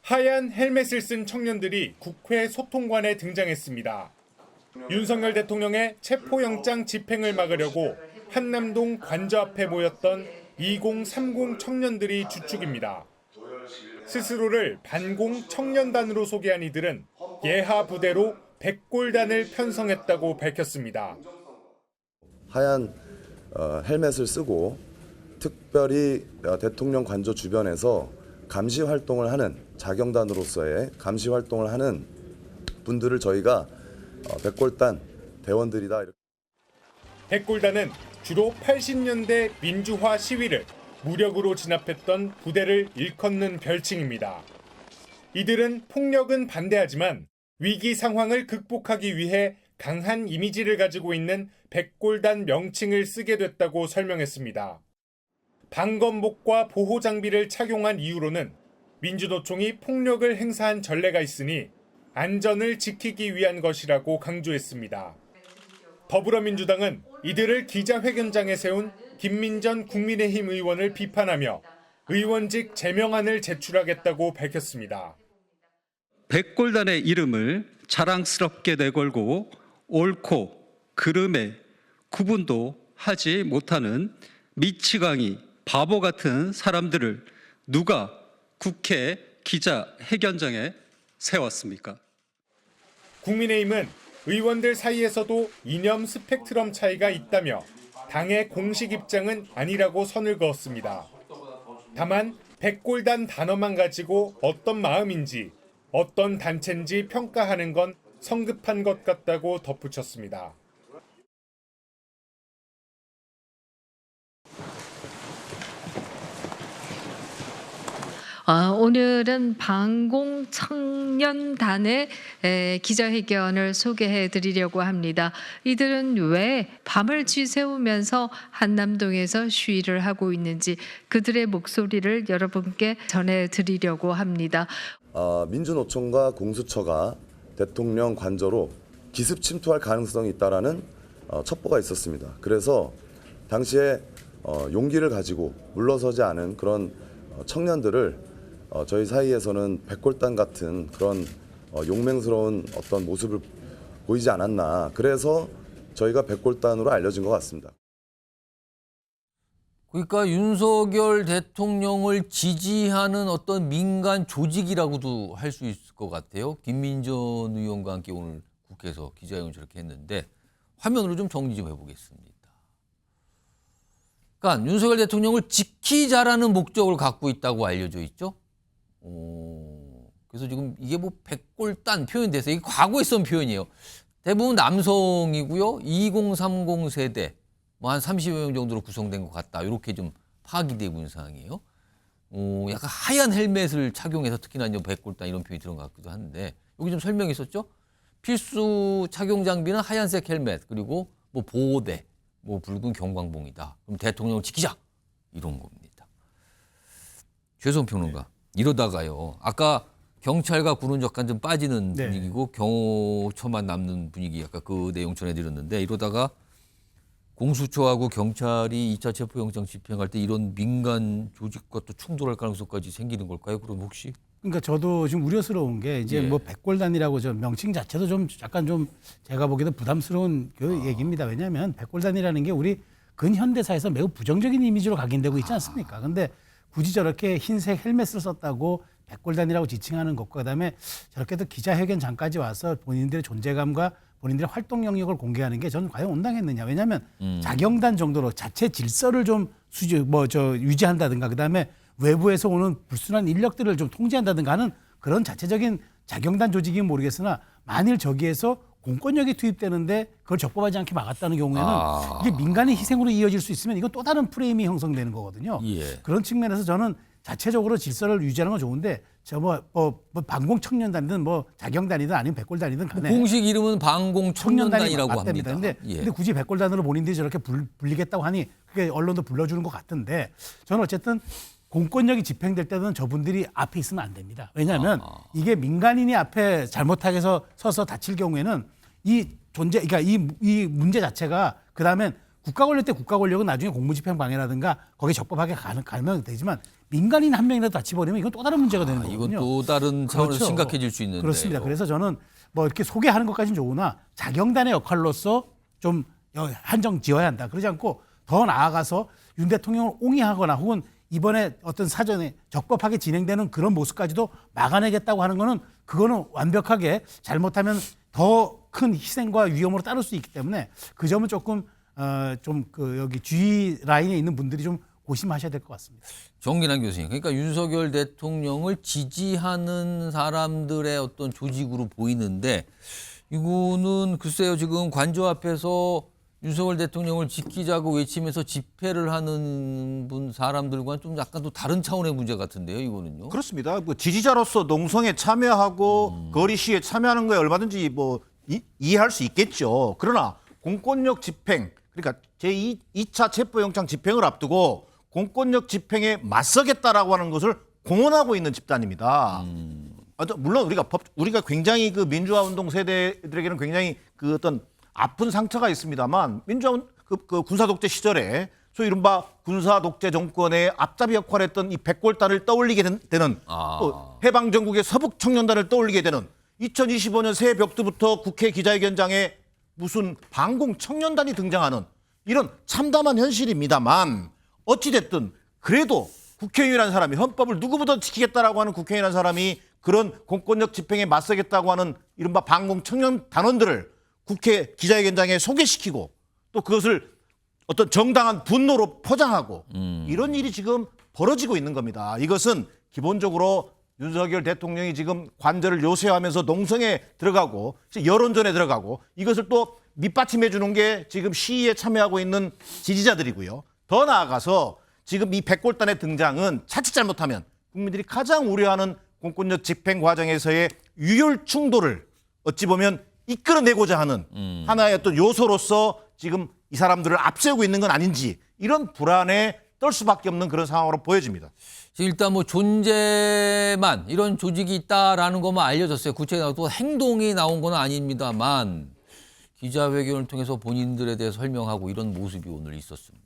하얀 헬멧을 쓴 청년들이 국회 소통관에 등장했습니다. 윤석열 대통령의 체포영장 집행을 막으려고 한남동 관저 앞에 모였던 2030 청년들이 주축입니다. 스스로를 반공 청년단으로 소개한 이들은 예하 부대로 백골단을 편성했다고 밝혔습니다. 하얀 헬멧을 쓰고 특별히 대통령 관저 주변에서 감시 활동을 하는 자경단으로서의 감시 활동을 하는 분들을 저희가 백골단 대원들이다. 백골단은 주로 80년대 민주화 시위를 무력으로 진압했던 부대를 일컫는 별칭입니다. 이들은 폭력은 반대하지만 위기 상황을 극복하기 위해 강한 이미지를 가지고 있는 백골단 명칭을 쓰게 됐다고 설명했습니다. 방검복과 보호 장비를 착용한 이유로는 민주노총이 폭력을 행사한 전례가 있으니 안전을 지키기 위한 것이라고 강조했습니다. 더불어민주당은 이들을 기자회견장에 세운 김민전 국민의힘 의원을 비판하며 의원직 제명안을 제출하겠다고 밝혔습니다. 백골단의 이름을 자랑스럽게 내걸고 옳고 그름의 구분도 하지 못하는 미치광이 바보 같은 사람들을 누가 국회 기자회견장에 세웠습니까? 국민의힘은 의원들 사이에서도 이념 스펙트럼 차이가 있다며 당의 공식 입장은 아니라고 선을 그었습니다. 다만 백골단 단어만 가지고 어떤 마음인지 어떤 단체인지 평가하는 건 성급한 것 같다고 덧붙였습니다. 오늘은 반공청년단의 기자회견을 소개해 드리려고 합니다. 이들은 왜 밤을 쥐세우면서 한남동에서 시위를 하고 있는지 그들의 목소리를 여러분께 전해 드리려고 합니다. 민주노총과 공수처가 대통령 관저로 기습 침투할 가능성이 있다라는 첩보가 있었습니다. 그래서 당시에 용기를 가지고 물러서지 않은 그런 청년들을 저희 사이에서는 백골단 같은 그런 용맹스러운 어떤 모습을 보이지 않았나. 그래서 저희가 백골단으로 알려진 것 같습니다. 그러니까 윤석열 대통령을 지지하는 어떤 민간 조직이라고도 할 수 있을 것 같아요. 김민전 의원과 함께 오늘 국회에서 기자회견을 저렇게 했는데 화면으로 좀 정리 좀 해보겠습니다. 그러니까 윤석열 대통령을 지키자라는 목적을 갖고 있다고 알려져 있죠. 그래서 지금 이게 뭐 백골단 표현이 돼서 이게 과거에 쓴 표현이에요. 대부분 남성이고요. 2030 세대 뭐 한 30여 명 정도로 구성된 것 같다. 이렇게 좀 파악이 되고 있는 상황이에요. 약간 하얀 헬멧을 착용해서 특히나 이제 백골단 이런 표현이 들어간 것 같기도 한데 여기 좀 설명이 있었죠. 필수 착용 장비는 하얀색 헬멧 그리고 뭐 보호대 뭐 붉은 경광봉이다. 그럼 대통령을 지키자 이런 겁니다. 최소한 평론가 이러다가요. 아까 경찰과 군은 약간 좀 빠지는 분위기고 경호처만 남는 분위기 약간 그 내용 전해드렸는데 이러다가 공수처하고 경찰이 2차 체포영장 집행할 때 이런 민간 조직과 또 충돌할 가능성까지 생기는 걸까요? 그럼 혹시? 그러니까 저도 지금 우려스러운 게 이제 뭐 백골단이라고 저 명칭 자체도 좀 약간 좀 제가 보기에도 부담스러운 그 얘기입니다. 왜냐하면 백골단이라는 게 우리 근현대사에서 매우 부정적인 이미지로 각인되고 있지 않습니까? 근데 굳이 저렇게 흰색 헬멧을 썼다고 백골단이라고 지칭하는 것과 그다음에 저렇게 또 기자회견장까지 와서 본인들의 존재감과 본인들의 활동 영역을 공개하는 게 저는 과연 온당했느냐. 왜냐하면 자경단 정도로 자체 질서를 좀 유지한다든가 그다음에 외부에서 오는 불순한 인력들을 좀 통제한다든가 하는 그런 자체적인 자경단 조직이면 모르겠으나 만일 저기에서 공권력이 투입되는데 그걸 적법하지 않게 막았다는 경우에는 이게 민간의 희생으로 이어질 수 있으면 이건 또 다른 프레임이 형성되는 거거든요. 그런 측면에서 저는 자체적으로 질서를 유지하는 건 좋은데 저 반공청년단이든 뭐 자경단이든 아니면 백골단이든 간에 공식 이름은 반공청년단이라고 합니다. 근데 굳이 백골단으로 본인들이 저렇게 불리겠다고 하니 그게 언론도 불러주는 것 같은데 저는 어쨌든 공권력이 집행될 때는 저분들이 앞에 있으면 안 됩니다. 왜냐하면 이게 민간인이 앞에 잘못하게 서서 다칠 경우에는 그러니까 이 문제 자체가 그다음엔 국가 권력 때 국가 권력은 나중에 공무집행 방해라든가 거기에 적법하게 가면 되지만 민간인 한 명이라도 다치버리면 이건 또 다른 문제가 되는 거거든요. 이건 또 다른 차원에서 그렇죠. 심각해질 수 있는데. 그렇습니다. 그래서 저는 뭐 이렇게 소개하는 것까지는 좋으나 자경단의 역할로서 좀 한정 지어야 한다. 그러지 않고 더 나아가서 윤 대통령을 옹이하거나 혹은 이번에 어떤 사전에 적법하게 진행되는 그런 모습까지도 막아내겠다고 하는 거는 그거는 완벽하게 잘못하면 더 큰 희생과 위험으로 따를 수 있기 때문에 그 점은 조금 좀 그 여기 주의 라인에 있는 분들이 좀 고심하셔야 될 것 같습니다. 정기남 교수님, 그러니까 윤석열 대통령을 지지하는 사람들의 어떤 조직으로 보이는데 이거는 글쎄요, 지금 관저 앞에서 윤석열 대통령을 지키자고 외치면서 집회를 하는 사람들과는 좀 약간 또 다른 차원의 문제 같은데요, 이거는요. 그렇습니다. 뭐 지지자로서 농성에 참여하고 거리 시위에 참여하는 거에 얼마든지 뭐 이해할 수 있겠죠. 그러나 공권력 집행, 그러니까 제2차 체포영장 집행을 앞두고 공권력 집행에 맞서겠다라고 하는 것을 공언하고 있는 집단입니다. 물론 우리가 굉장히 그 민주화 운동 세대들에게는 굉장히 그 어떤 아픈 상처가 있습니다만 민주화 그 군사 독재 시절에 소위 이른바 군사 독재 정권의 앞잡이 역할을 했던 이 백골단을 떠올리게 되는 또 해방 전국의 서북 청년단을 떠올리게 되는 2025년 새해 벽두부터 국회 기자회견장에 무슨 반공 청년단이 등장하는 이런 참담한 현실입니다만 어찌됐든 그래도 국회의원이라는 사람이 헌법을 누구보다 지키겠다라고 하는 국회의원이라는 사람이 그런 공권력 집행에 맞서겠다고 하는 이른바 반공 청년 단원들을 국회 기자회견장에 소개시키고 또 그것을 어떤 정당한 분노로 포장하고 이런 일이 지금 벌어지고 있는 겁니다. 이것은 기본적으로 윤석열 대통령이 지금 관절을 요새하면서 농성에 들어가고 여론전에 들어가고 이것을 또 밑받침해 주는 게 지금 시위에 참여하고 있는 지지자들이고요. 더 나아가서 지금 이 백골단의 등장은 자칫 잘못하면 국민들이 가장 우려하는 공권력 집행 과정에서의 유혈 충돌을 어찌 보면 이끌어내고자 하는 하나의 어떤 요소로서 지금 이 사람들을 앞세우고 있는 건 아닌지 이런 불안에 떨 수밖에 없는 그런 상황으로 보여집니다. 일단 뭐 존재만 이런 조직이 있다라는 것만 알려졌어요. 구체적으로 또 행동이 나온 건 아닙니다만 기자회견을 통해서 본인들에 대해 설명하고 이런 모습이 오늘 있었습니다.